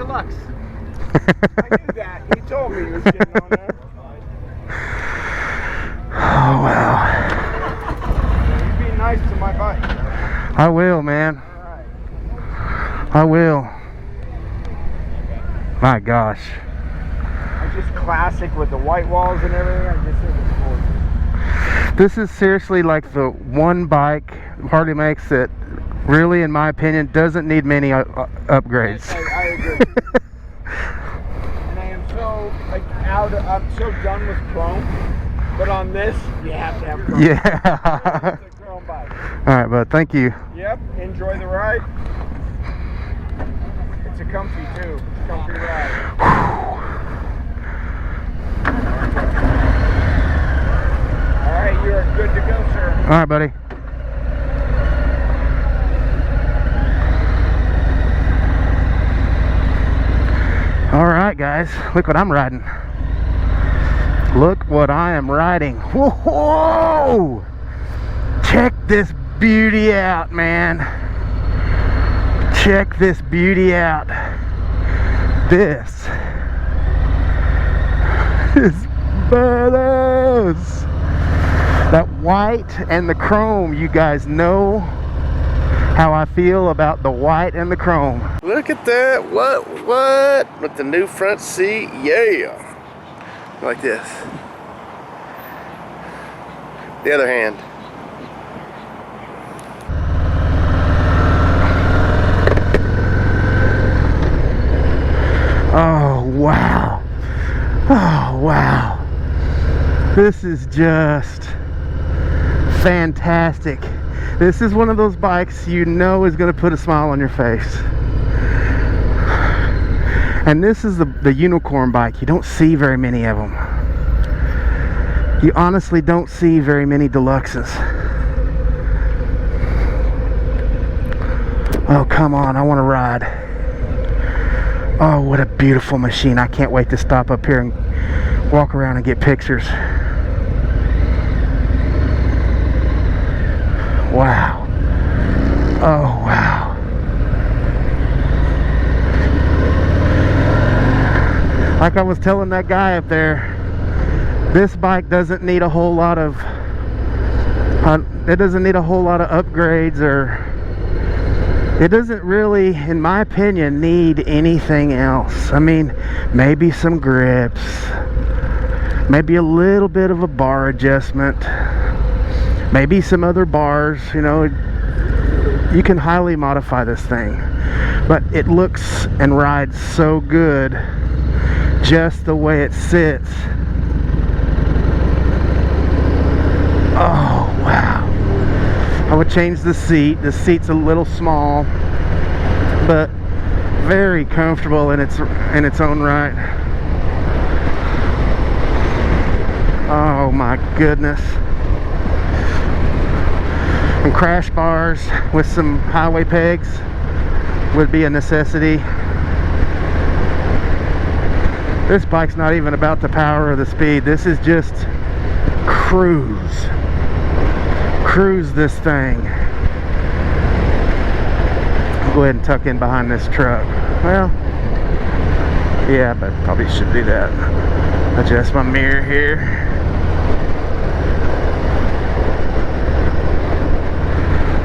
Deluxe. I knew that. He told me he was getting on there. Oh, wow. You be nice to my bike. I will, man. Alright. I will. My gosh. It's just classic with the white walls and everything. I just think it's gorgeous. This is seriously like the one bike Harley makes that really, in my opinion, doesn't need many upgrades. I agree. And I am so I'm so done with chrome. But on this, you have to have chrome. Yeah. It's a chrome bike. All right, bud. Thank you. Yep. Enjoy the ride. It's a comfy too. It's a comfy ride. All right, you are good to go, sir. All right, buddy. All right, guys. Look what I'm riding. Look what I am riding. Whoa! Check this beauty out, man. Check this beauty out. This is badass. That white and the chrome, you guys know how I feel about the white and the chrome. Look at that. What? With the new front seat. Yeah. Like this. The other hand. Oh wow. Oh wow. This is just fantastic. This is one of those bikes you know is going to put a smile on your face. And this is the unicorn bike. You don't see very many of them. You honestly don't see very many Deluxes. Oh, come on. I want to ride. Oh, what a beautiful machine. I can't wait to stop up here and walk around and get pictures. Wow. Oh, wow. Like I was telling that guy up there, this bike doesn't need a whole lot of upgrades, or it doesn't really, in my opinion, need anything else. I mean, maybe some grips, maybe a little bit of a bar adjustment, maybe some other bars. You know, you can highly modify this thing, but it looks and rides so good just the way it sits. Oh wow. I would change the seat. The seat's a little small, but very comfortable in its own right. Oh my goodness. And crash bars with some highway pegs would be a necessity. This bike's not even about the power or the speed. This is just cruise this thing. I'll go ahead and tuck in behind this truck. Well, yeah, but probably should do that. Adjust my mirror here.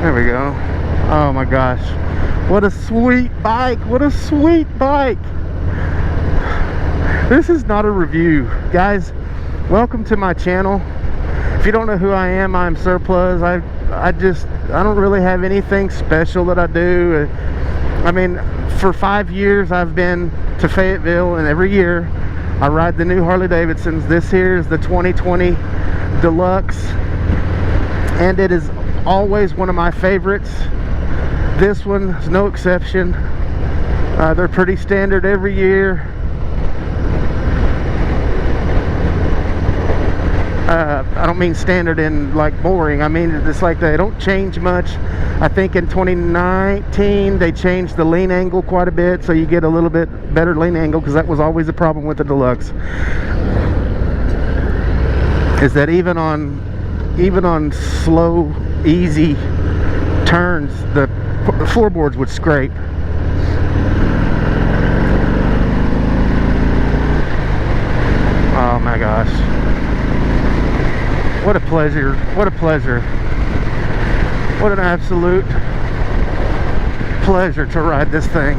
There we go. Oh my gosh, what a sweet bike. What a sweet bike. This is not a review, guys. Welcome to my channel. If you don't know who I am, I'm Surpluzz. I don't really have anything special that I do. I mean, for 5 years I've been to Fayetteville, and every year I ride the new Harley Davidsons. This here is the 2020 Deluxe, and it is always one of my favorites. This one is no exception. They're pretty standard every year. I don't mean standard in like boring. I mean it's like they don't change much. I think in 2019 they changed the lean angle quite a bit, so you get a little bit better lean angle, because that was always a problem with the Deluxe, is that even on slow, easy turns, the floorboards would scrape. What a pleasure. What a pleasure. What an absolute pleasure to ride this thing.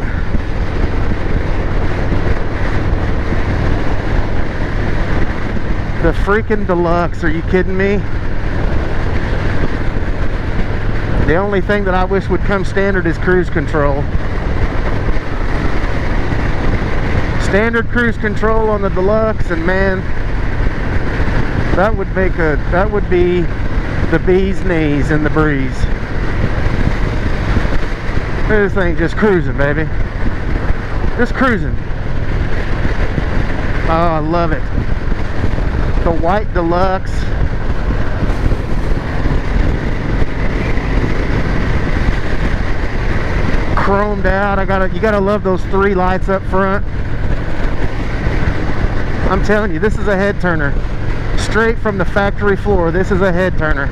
The freaking Deluxe, are you kidding me? The only thing that I wish would come standard is cruise control. Standard cruise control on the Deluxe, and man, that would be the bee's knees in the breeze. This thing just cruising, baby. Just cruising. Oh, I love it. The white Deluxe. Chromed out. You gotta love those 3 lights up front. I'm telling you, this is a head turner. Straight from the factory floor, this is a head turner.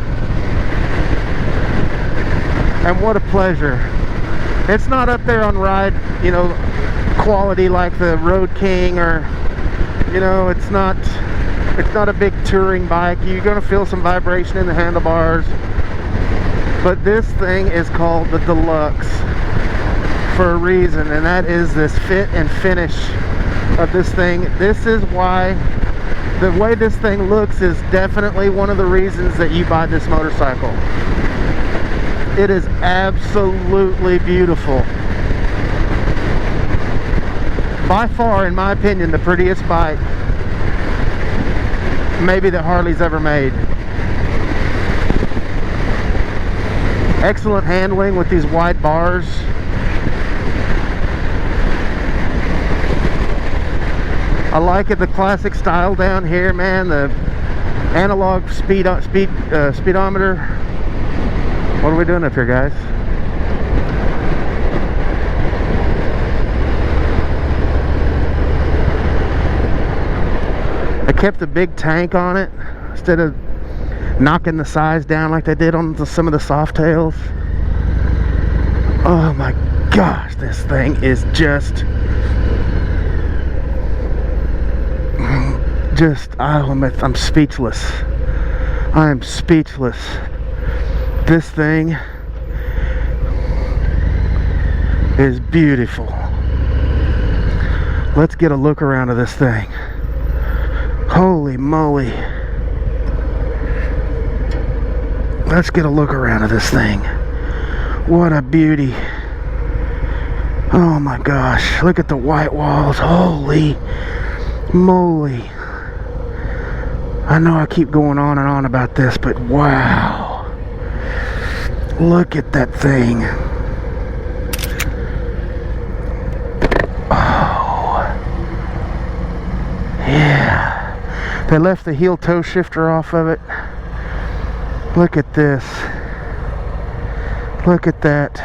And what a pleasure. It's not up there on ride, you know, quality like the Road King, or, you know, it's not a big touring bike. You're gonna feel some vibration in the handlebars. But this thing is called the Deluxe for a reason, and that is this fit and finish of this thing. This is why the way this thing looks is definitely one of the reasons that you buy this motorcycle. It is absolutely beautiful. By far, in my opinion, the prettiest bike maybe that Harley's ever made. Excellent handling with these wide bars. I like it, the classic style down here, man. The analog speedometer. What are we doing up here, guys? I kept the big tank on it instead of knocking the size down like they did on some of the soft tails. Oh my gosh, this thing is just I'm speechless. I am speechless. This thing is beautiful. Let's get a look around of this thing. Holy moly. Let's get a look around of this thing. What a beauty. Oh my gosh, look at the white walls. Holy moly. I know I keep going on and on about this, but wow. Look at that thing. Oh. Yeah. They left the heel toe shifter off of it. Look at this. Look at that.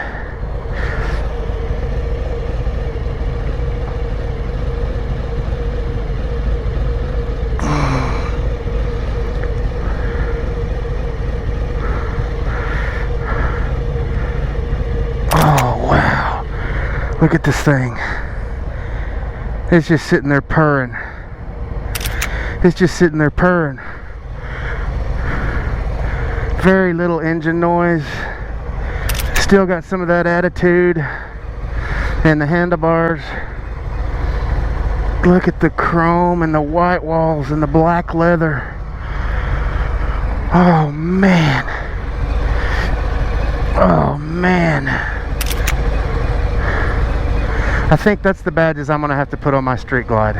Look at this thing. It's just sitting there purring. It's just sitting there purring. Very little engine noise. Still got some of that attitude. And the handlebars. Look at the chrome and the white walls and the black leather. Oh man. Oh man. I think that's the badges I'm gonna have to put on my Street Glide.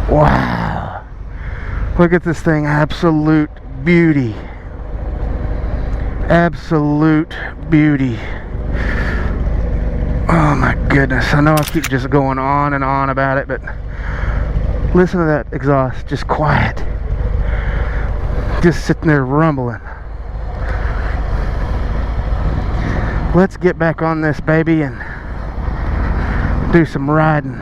Wow. Look at this thing, absolute beauty. Absolute beauty. Oh my goodness, I know I keep just going on and on about it, but listen to that exhaust, just quiet. Just sitting there rumbling. Let's get back on this baby and do some riding.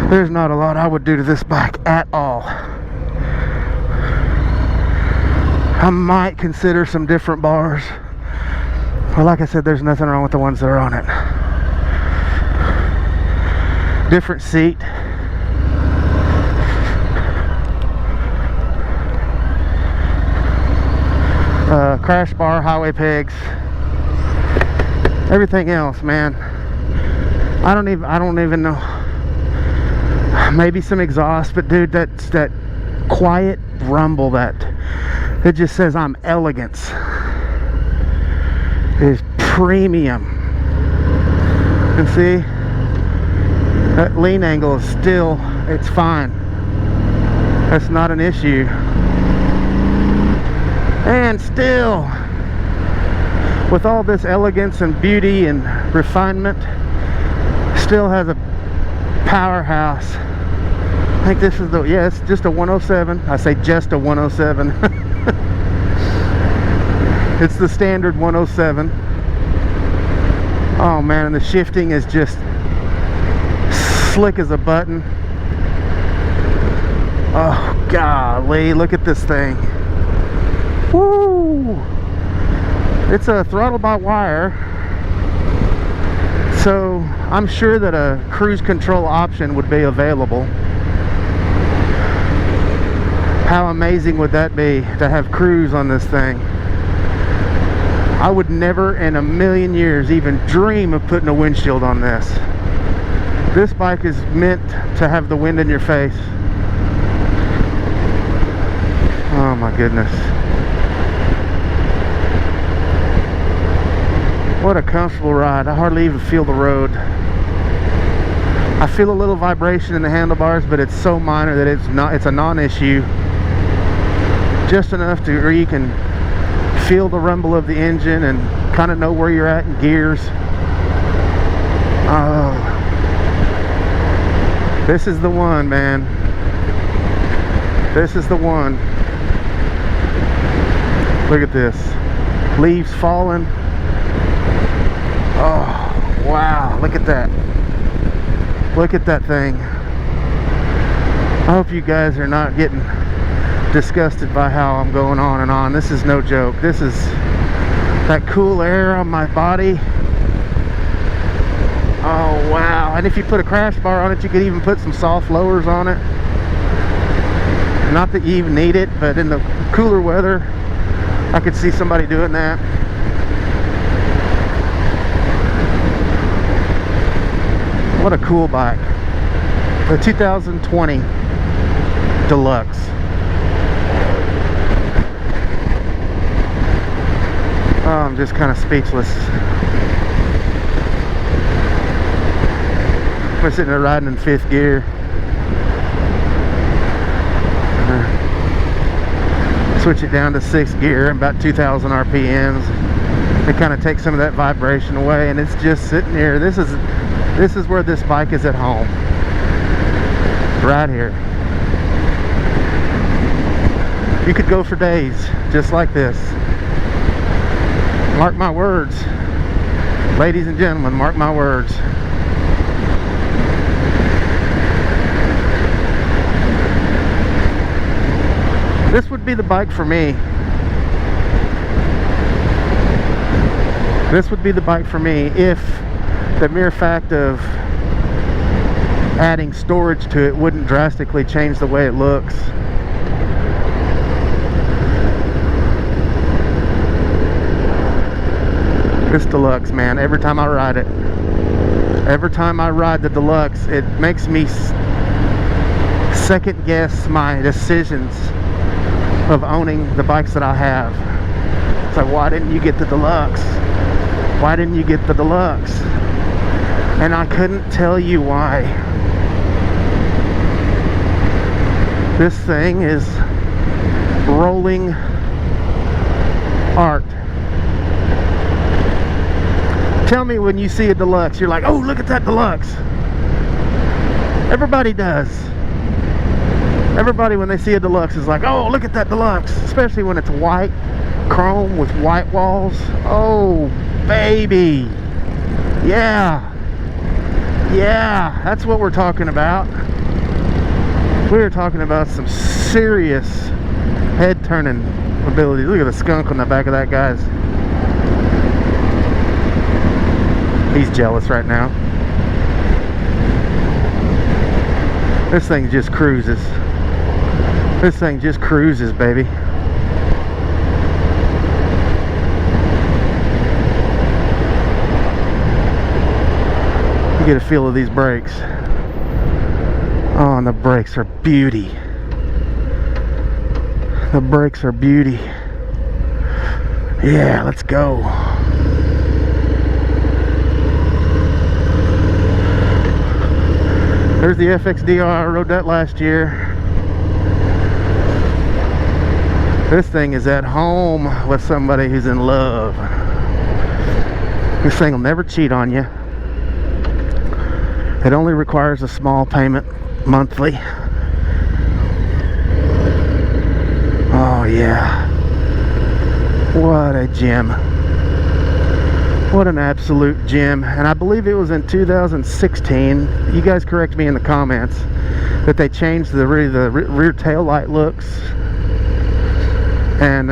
There's not a lot I would do to this bike at all. I might consider some different bars. Well, like I said, there's nothing wrong with the ones that are on it. Different seat. crash bar, highway pegs, everything else, man. I don't even know. Maybe some exhaust, but dude, that's that quiet rumble that it just says I'm elegance. It is premium. And see, that lean angle is still, it's fine. That's not an issue. And still, with all this elegance and beauty and refinement, still has a powerhouse. I think this is the, yeah, it's just a 107. I say just a 107. It's the standard 107. Oh man, and the shifting is just slick as a button. Oh golly, look at this thing. Woo! It's a throttle by wire, so I'm sure that a cruise control option would be available. How amazing would that be to have cruise on this thing? I would never in a million years even dream of putting a windshield on this. This bike is meant to have the wind in your face. Oh my goodness. What a comfortable ride. I hardly even feel the road. I feel a little vibration in the handlebars, but it's so minor that it's a non-issue. Just enough to where you can feel the rumble of the engine and kind of know where you're at in gears. Oh, this is the one, man. This is the one. Look at this. Leaves falling. Oh, wow. Look at that. Look at that thing. I hope you guys are not getting disgusted by how I'm going on and on. This is no joke. This is that cool air on my body. Oh wow. And if you put a crash bar on it, you could even put some soft lowers on it. Not that you even need it, but in the cooler weather I could see somebody doing that. What a cool bike. The 2020 Deluxe. Oh, I'm just kind of speechless. We're sitting there riding in 5th gear. Switch it down to 6th gear, about 2,000 RPMs. It kind of takes some of that vibration away, and it's just sitting here. This is where this bike is at home. Right here. You could go for days just like this. Mark my words, ladies and gentlemen, mark my words. This would be the bike for me. This would be the bike for me if the mere fact of adding storage to it wouldn't drastically change the way it looks. This Deluxe, man, every time I ride it, every time I ride the Deluxe, it makes me second guess my decisions of owning the bikes that I have. It's like, why didn't you get the Deluxe? Why didn't you get the Deluxe? And I couldn't tell you why. This thing is rolling art. Tell me when you see a Deluxe, you're like, oh, look at that Deluxe. Everybody does. Everybody, when they see a Deluxe, is like, oh, look at that Deluxe. Especially when it's white, chrome with white walls. Oh, baby. Yeah. Yeah, that's what we're talking about. We're talking about some serious head-turning ability. Look at the skunk on the back of that, guys. He's jealous right now. This thing just cruises. This thing just cruises, baby. You get a feel of these brakes. Oh, and the brakes are beauty. The brakes are beauty. Yeah, let's go. There's the FXDR. I rode that last year. This thing is at home with somebody who's in love. This thing will never cheat on you. It only requires a small payment monthly. Oh yeah. What a gem. What an absolute gem. And I believe it was in 2016. You guys correct me in the comments that they changed the rear tail light looks. And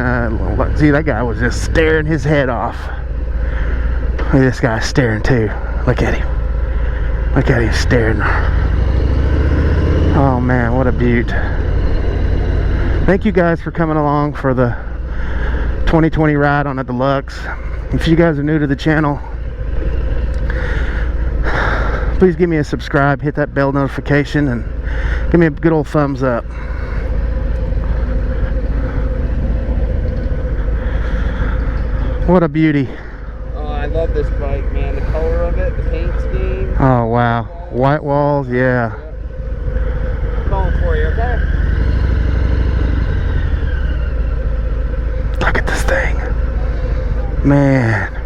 see, that guy was just staring his head off. Look at this guy staring too. Look at him. Look at him staring. Oh man, what a beaut. Thank you guys for coming along for the 2020 ride on a Deluxe. If you guys are new to the channel, please give me a subscribe, hit that bell notification, and give me a good old thumbs up. What a beauty. Oh, I love this bike, man. The color of it, the paint scheme. Oh wow, white walls, yeah. Calling for you, okay? Look at this thing, man.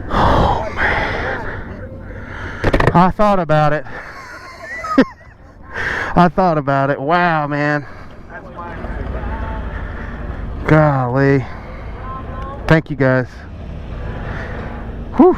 Oh man, I thought about it. I thought about it. Wow, man. Golly. Thank you guys. Whew.